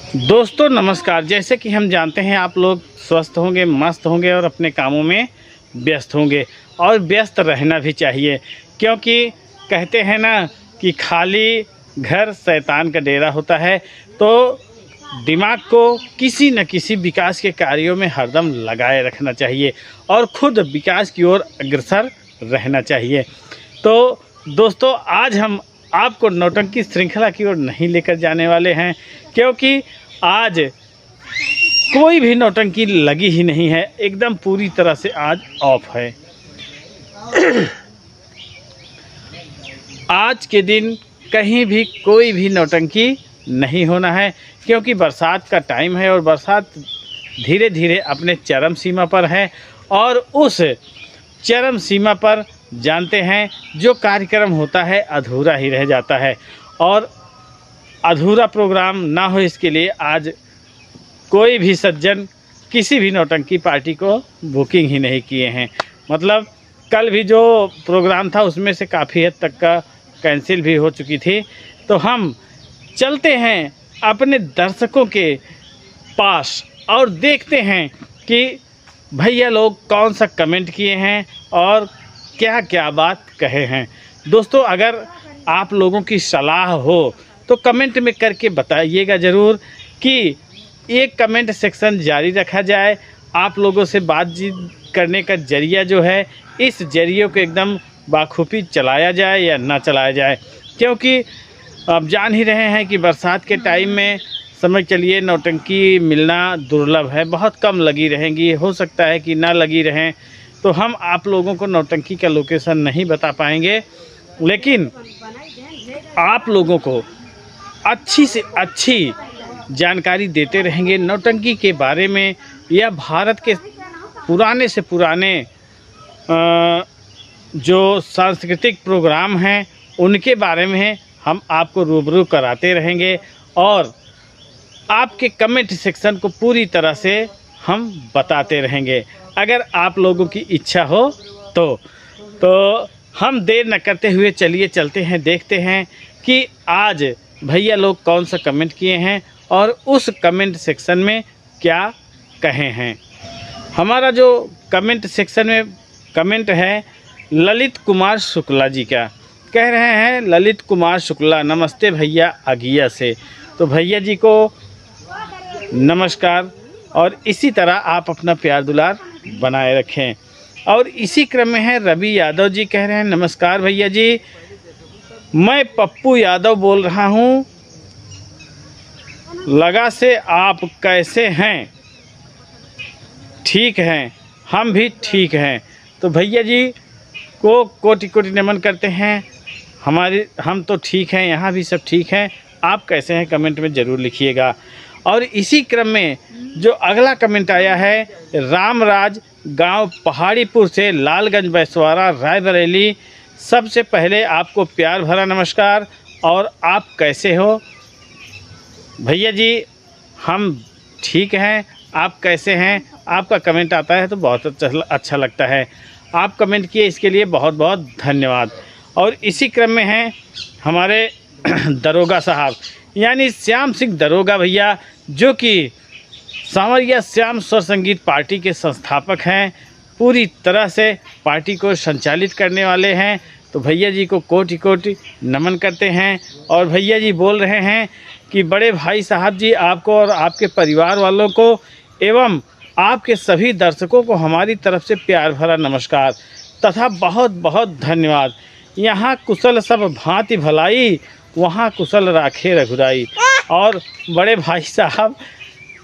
दोस्तों नमस्कार। जैसे कि हम जानते हैं आप लोग स्वस्थ होंगे, मस्त होंगे और अपने कामों में व्यस्त होंगे और व्यस्त रहना भी चाहिए, क्योंकि कहते हैं ना कि खाली घर शैतान का डेरा होता है। तो दिमाग को किसी न किसी विकास के कार्यों में हरदम लगाए रखना चाहिए और खुद विकास की ओर अग्रसर रहना चाहिए। तो दोस्तों आज हम आपको नौटंकी श्रृंखला की ओर नहीं लेकर जाने वाले हैं, क्योंकि आज कोई भी नौटंकी लगी ही नहीं है, एकदम पूरी तरह से आज ऑफ है। आज के दिन कहीं भी कोई भी नौटंकी नहीं होना है, क्योंकि बरसात का टाइम है और बरसात धीरे धीरे अपने चरम सीमा पर है। और उस चरम सीमा पर जानते हैं जो कार्यक्रम होता है अधूरा ही रह जाता है, और अधूरा प्रोग्राम ना हो इसके लिए आज कोई भी सज्जन किसी भी नौटंकी पार्टी को बुकिंग ही नहीं किए हैं। मतलब कल भी जो प्रोग्राम था उसमें से काफ़ी हद तक का कैंसिल भी हो चुकी थी। तो हम चलते हैं अपने दर्शकों के पास और देखते हैं कि भैया लोग कौन सा कमेंट किए हैं और क्या क्या बात कहे हैं। दोस्तों अगर आप लोगों की सलाह हो तो कमेंट में करके बताइएगा ज़रूर कि एक कमेंट सेक्शन जारी रखा जाए। आप लोगों से बातचीत करने का जरिया जो है, इस जरिए को एकदम बाखूबी चलाया जाए या ना चलाया जाए, क्योंकि अब जान ही रहे हैं कि बरसात के टाइम में समझ चलिए नौटंकी मिलना दुर्लभ है, बहुत कम लगी रहेंगी, हो सकता है कि ना लगी रहें। तो हम आप लोगों को नौटंकी का लोकेशन नहीं बता पाएंगे, लेकिन आप लोगों को अच्छी से अच्छी जानकारी देते रहेंगे नौटंकी के बारे में, या भारत के पुराने से पुराने जो सांस्कृतिक प्रोग्राम हैं उनके बारे में हम आपको रूबरू कराते रहेंगे। और आपके कमेंट सेक्शन को पूरी तरह से हम बताते रहेंगे, अगर आप लोगों की इच्छा हो तो हम देर न करते हुए चलिए चलते हैं, देखते हैं कि आज भैया लोग कौन सा कमेंट किए हैं और उस कमेंट सेक्शन में क्या कहे हैं। हमारा जो कमेंट सेक्शन में कमेंट है ललित कुमार शुक्ला जी का, कह रहे हैं ललित कुमार शुक्ला, नमस्ते भैया अगिया से। तो भैया जी को नमस्कार, और इसी तरह आप अपना प्यार दुलार बनाए रखें। और इसी क्रम में है रवि यादव जी, कह रहे हैं नमस्कार भैया जी, मैं पप्पू यादव बोल रहा हूँ लगा से, आप कैसे हैं? ठीक हैं, हम भी ठीक हैं। तो भैया जी को कोटि कोटि नमन करते हैं। हम तो ठीक हैं, यहाँ भी सब ठीक हैं, आप कैसे हैं कमेंट में ज़रूर लिखिएगा। और इसी क्रम में जो अगला कमेंट आया है रामराज गांव पहाड़ीपुर से, लालगंज बैसवाड़ा रायबरेली, सबसे पहले आपको प्यार भरा नमस्कार। और आप कैसे हो भैया जी? हम ठीक हैं, आप कैसे हैं? आपका कमेंट आता है तो बहुत अच्छा लगता है। आप कमेंट किए इसके लिए बहुत बहुत धन्यवाद। और इसी क्रम में हैं हमारे दरोगा साहब, यानी श्याम सिंह दरोगा भैया, जो कि सांवरिया श्याम स्वर संगीत पार्टी के संस्थापक हैं, पूरी तरह से पार्टी को संचालित करने वाले हैं। तो भैया जी को कोटि कोटि नमन करते हैं। और भैया जी बोल रहे हैं कि बड़े भाई साहब जी, आपको और आपके परिवार वालों को एवं आपके सभी दर्शकों को हमारी तरफ से प्यार भरा नमस्कार तथा बहुत बहुत धन्यवाद। यहाँ कुशल सब भांति भलाई, वहाँ कुशल राखे रघुराई। और बड़े भाई साहब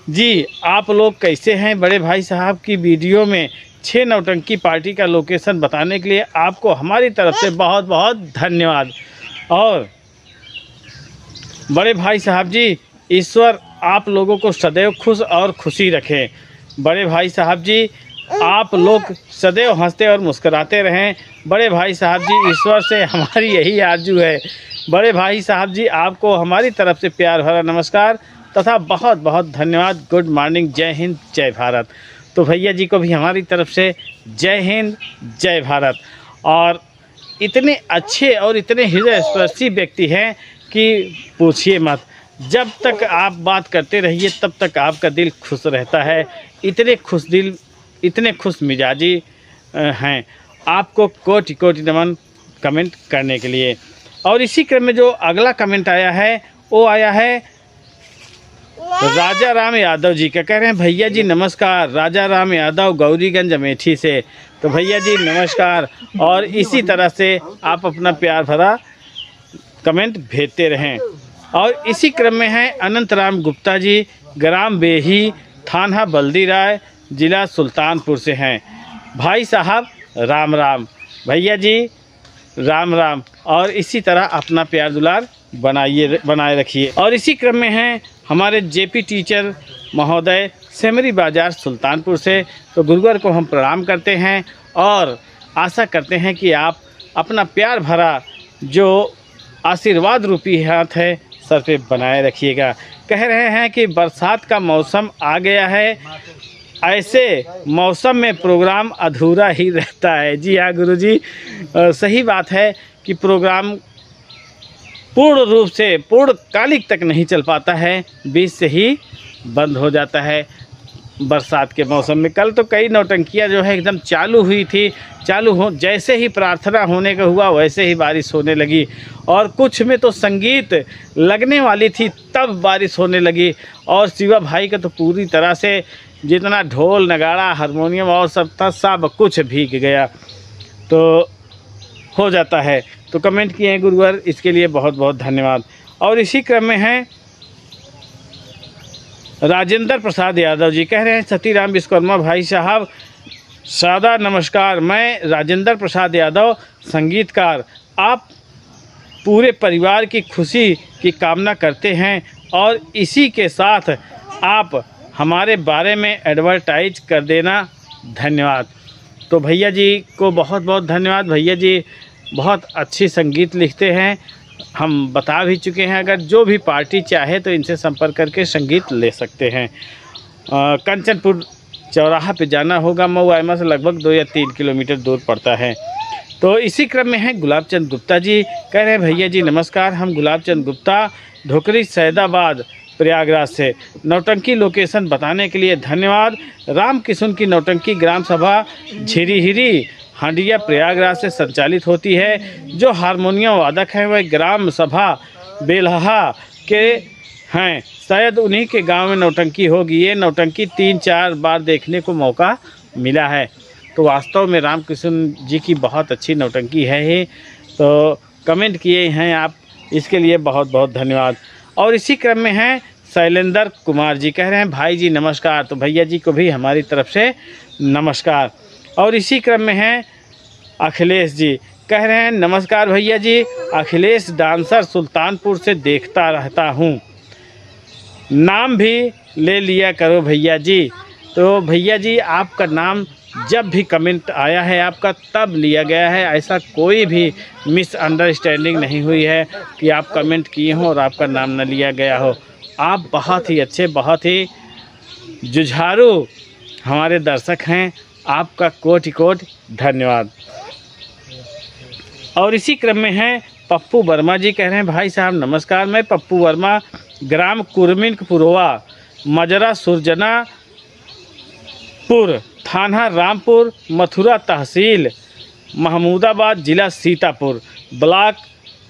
जी, आप लोग कैसे हैं? बड़े भाई साहब की वीडियो में 6 नौटंकी पार्टी का लोकेशन बताने के लिए आपको हमारी तरफ से बहुत बहुत धन्यवाद। और बड़े भाई साहब जी, ईश्वर आप लोगों को सदैव खुश और खुशी रखें। बड़े भाई साहब जी, आप लोग सदैव हंसते और मुस्कुराते रहें। बड़े भाई साहब जी, ईश्वर से हमारी यही आरजू है। बड़े भाई साहब जी, आपको हमारी तरफ से प्यार भरा नमस्कार तथा बहुत बहुत धन्यवाद। गुड मॉर्निंग, जय हिंद, जय भारत। तो भैया जी को भी हमारी तरफ से जय हिंद, जय भारत। और इतने अच्छे और इतने हृदय स्पर्शी व्यक्ति हैं कि पूछिए मत। जब तक आप बात करते रहिए तब तक आपका दिल खुश रहता है। इतने खुश मिजाजी हैं। आपको कोटि कोटि नमन कमेंट करने के लिए। और इसी क्रम में जो अगला कमेंट आया है वो आया है राजा राम यादव जी का। कह रहे हैं भैया जी नमस्कार, राजा राम यादव गौरीगंज अमेठी से। तो भैया जी नमस्कार, और इसी तरह से आप अपना प्यार भरा कमेंट भेजते रहें। और इसी क्रम में है अनंत राम गुप्ता जी, ग्राम बेही, थाना बल्दी राय, ज़िला सुल्तानपुर से हैं। भाई साहब राम राम। भैया जी राम राम, और इसी तरह अपना प्यार दुलार बनाए रखिए। और इसी क्रम में हैं हमारे जेपी टीचर महोदय, सेमरी बाज़ार सुल्तानपुर से। तो गुरुवर को हम प्रणाम करते हैं और आशा करते हैं कि आप अपना प्यार भरा जो आशीर्वाद रूपी हाथ है सर पे बनाए रखिएगा। कह रहे हैं कि बरसात का मौसम आ गया है, ऐसे मौसम में प्रोग्राम अधूरा ही रहता है। जी हाँ गुरुजी, सही बात है कि प्रोग्राम पूर्ण रूप से पूर्णकालिक तक नहीं चल पाता है, बीच से ही बंद हो जाता है बरसात के मौसम में। कल तो कई नौटंकियाँ जो है एकदम चालू हुई थी, जैसे ही प्रार्थना होने का हुआ वैसे ही बारिश होने लगी। और कुछ में तो संगीत लगने वाली थी तब बारिश होने लगी। और शिवा भाई का तो पूरी तरह से जितना ढोल नगाड़ा हारमोनियम और सब था सब कुछ भीग गया। तो हो जाता है। तो कमेंट किए हैं गुरुवर, इसके लिए बहुत बहुत धन्यवाद। और इसी क्रम में हैं राजेंद्र प्रसाद यादव जी। कह रहे हैं सतीराम विश्वकर्मा भाई साहब सादा नमस्कार। मैं राजेंद्र प्रसाद यादव संगीतकार, आप पूरे परिवार की खुशी की कामना करते हैं और इसी के साथ आप हमारे बारे में एडवर्टाइज कर देना, धन्यवाद। तो भैया जी को बहुत बहुत धन्यवाद। भैया जी बहुत अच्छी संगीत लिखते हैं, हम बता भी चुके हैं। अगर जो भी पार्टी चाहे तो इनसे संपर्क करके संगीत ले सकते हैं। कंचनपुर चौराहा पे जाना होगा, मऊ आयमा से लगभग 2 या 3 किलोमीटर दूर पड़ता है। तो इसी क्रम में है गुलाब चंद गुप्ता जी। कह रहे हैं भैया जी नमस्कार, हम गुलाब चंद गुप्ता ढोकरी सैदाबाद प्रयागराज से। नौटंकी लोकेशन बताने के लिए धन्यवाद। राम किशुन की नौटंकी ग्राम सभा झिरीहिरी हांडिया प्रयागराज से संचालित होती है। जो हारमोनियम वादक हैं वह ग्राम सभा बेलहा के हैं, शायद उन्हीं के गांव में नौटंकी होगी। ये नौटंकी 3-4 बार देखने को मौका मिला है। तो वास्तव में राम किशन जी की बहुत अच्छी नौटंकी है ही। तो कमेंट किए हैं आप, इसके लिए बहुत बहुत धन्यवाद। और इसी क्रम में हैं शैलेंद्र कुमार जी। कह रहे हैं भाई जी नमस्कार। तो भैया जी को भी हमारी तरफ से नमस्कार। और इसी क्रम में हैं अखिलेश जी। कह रहे हैं नमस्कार भैया जी, अखिलेश डांसर सुल्तानपुर से देखता रहता हूँ, नाम भी ले लिया करो भैया जी। तो भैया जी आपका नाम जब भी कमेंट आया है आपका तब लिया गया है, ऐसा कोई भी मिसअंडरस्टैंडिंग नहीं हुई है कि आप कमेंट किए हों और आपका नाम न लिया गया हो। आप बहुत ही अच्छे, बहुत ही जुझारू हमारे दर्शक हैं, आपका कोटि कोटि धन्यवाद। और इसी क्रम में हैं पप्पू वर्मा जी। कह रहे हैं भाई साहब नमस्कार, मैं पप्पू वर्मा, ग्राम कुरमिनपुरवा, मजरा सुरजना पुर, थाना रामपुर, मथुरा तहसील महमूदाबाद, ज़िला सीतापुर, ब्लॉक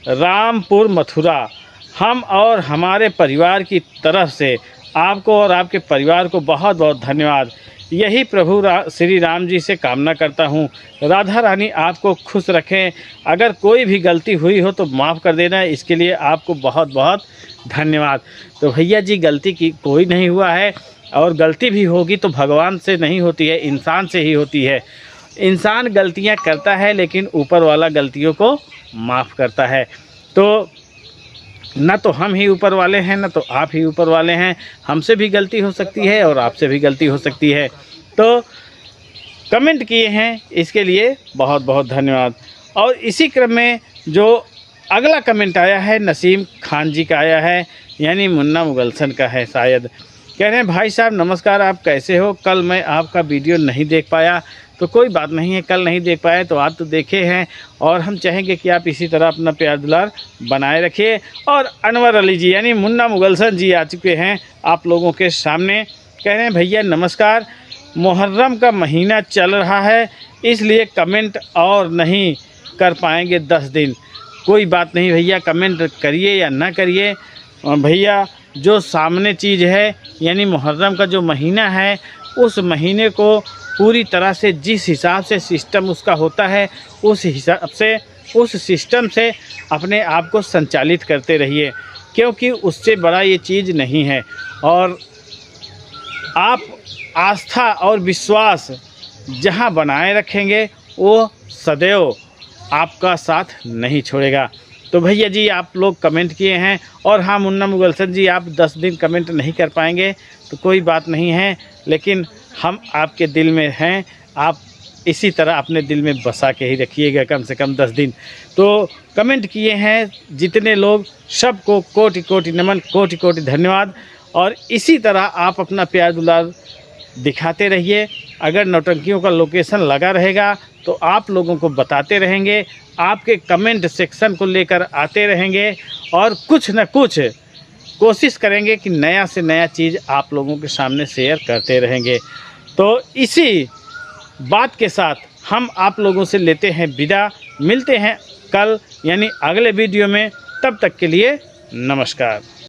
रामपुर, मथुरा। हम और हमारे परिवार की तरफ से आपको और आपके परिवार को बहुत बहुत धन्यवाद। यही प्रभु श्री राम जी से कामना करता हूँ, राधा रानी आपको खुश रखें। अगर कोई भी गलती हुई हो तो माफ़ कर देना, इसके लिए आपको बहुत बहुत धन्यवाद। तो भैया जी गलती की कोई नहीं हुआ है, और गलती भी होगी तो भगवान से नहीं होती है, इंसान से ही होती है। इंसान गलतियाँ करता है लेकिन ऊपर वाला गलतियों को माफ़ करता है। तो न तो हम ही ऊपर वाले हैं, न तो आप ही ऊपर वाले हैं। हमसे भी गलती हो सकती है और आपसे भी गलती हो सकती है। तो कमेंट किए हैं, इसके लिए बहुत बहुत धन्यवाद। और इसी क्रम में जो अगला कमेंट आया है नसीम खान जी का आया है, यानी मुन्ना मुगलसन का है शायद। कह रहे हैं भाई साहब नमस्कार, आप कैसे हो? कल मैं आपका वीडियो नहीं देख पाया तो कोई बात नहीं है, कल नहीं देख पाए तो आज तो देखे हैं, और हम चाहेंगे कि आप इसी तरह अपना प्यार दुलार बनाए रखिए। और अनवर अली जी यानी मुन्ना मुगलसन जी आ चुके हैं आप लोगों के सामने, कह रहे हैं भैया नमस्कार, मुहर्रम का महीना चल रहा है इसलिए कमेंट और नहीं कर पाएंगे 10 दिन। कोई बात नहीं भैया, कमेंट करिए या ना करिए भैया, जो सामने चीज़ है यानी मुहर्रम का जो महीना है, उस महीने को पूरी तरह से जिस हिसाब से सिस्टम उसका होता है, उस हिसाब से उस सिस्टम से अपने आप को संचालित करते रहिए, क्योंकि उससे बड़ा ये चीज़ नहीं है। और आप आस्था और विश्वास जहाँ बनाए रखेंगे वो सदैव आपका साथ नहीं छोड़ेगा। तो भैया जी आप लोग कमेंट किए हैं, और हाँ मुन्ना मुगलसन जी आप 10 दिन कमेंट नहीं कर पाएंगे तो कोई बात नहीं है, लेकिन हम आपके दिल में हैं, आप इसी तरह अपने दिल में बसा के ही रखिएगा कम से कम 10 दिन। तो कमेंट किए हैं जितने लोग, सबको कोटि कोटि नमन, कोटि कोटि धन्यवाद। और इसी तरह आप अपना प्यार दुलार दिखाते रहिए। अगर नौटंकियों का लोकेशन लगा रहेगा तो आप लोगों को बताते रहेंगे, आपके कमेंट सेक्शन को लेकर आते रहेंगे, और कुछ न कुछ कोशिश करेंगे कि नया से नया चीज़ आप लोगों के सामने शेयर करते रहेंगे। तो इसी बात के साथ हम आप लोगों से लेते हैं विदा, मिलते हैं कल यानी अगले वीडियो में, तब तक के लिए नमस्कार।